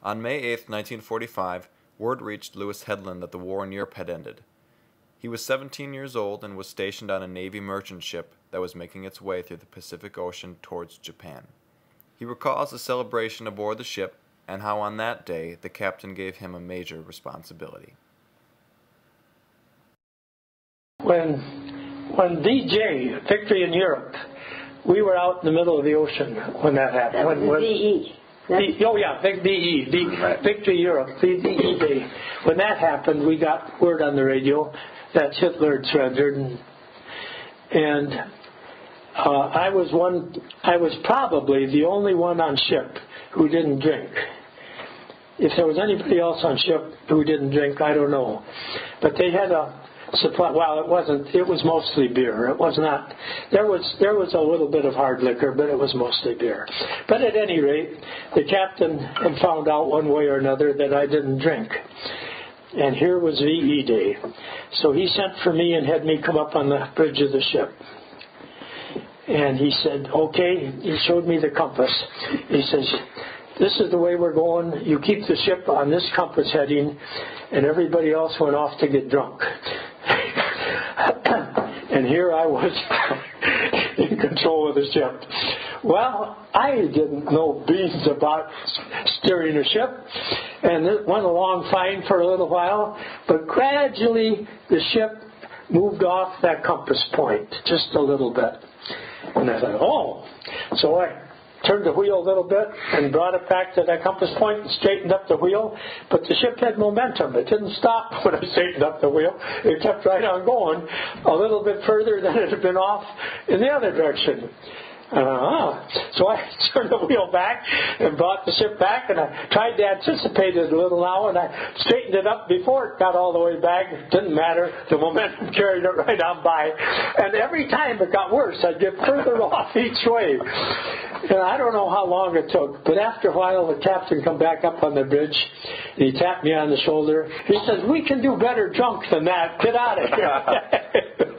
On May 8, 1945, word reached Lewis Headland that the war in Europe had ended. He was 17 years old and was stationed on a Navy merchant ship that was making its way through the Pacific Ocean towards Japan. He recalls the celebration aboard the ship and how on that day the captain gave him a major responsibility. When VJ, Victory in Europe, we were out in the middle of the ocean when that happened. That was VE. Victory Europe, VE Day. When that happened, we got word on the radio that Hitler had surrendered, and I was probably the only one on ship who didn't drink. If there was anybody else on ship who didn't drink, I don't know. But they had a supply. Well, it was mostly beer. It was not. There was a little bit of hard liquor, but it was mostly beer. But at any rate, the captain had found out one way or another that I didn't drink. And here was VE Day. So he sent for me and had me come up on the bridge of the ship. And he said, okay, he showed me the compass. He says, this is the way we're going. You keep the ship on this compass heading, and everybody else went off to get drunk. And here I was in control of the ship. Well, I didn't know beans about steering a ship, and it went along fine for a little while, but gradually the ship moved off that compass point just a little bit. And I thought, oh. So I turned the wheel a little bit and brought it back to that compass point and straightened up the wheel. But the ship had momentum. It didn't stop when I straightened up the wheel. It kept right on going a little bit further than it had been off in the other direction. So I turned the wheel back and brought the ship back, and I tried to anticipate it a little now, and I straightened it up before it got all the way back. It didn't matter. The momentum carried it right on by. And every time it got worse, I'd get further off each way. And I don't know how long it took, but after a while the captain come back up on the bridge, and he tapped me on the shoulder. He says, we can do better drunk than that. Get out of here.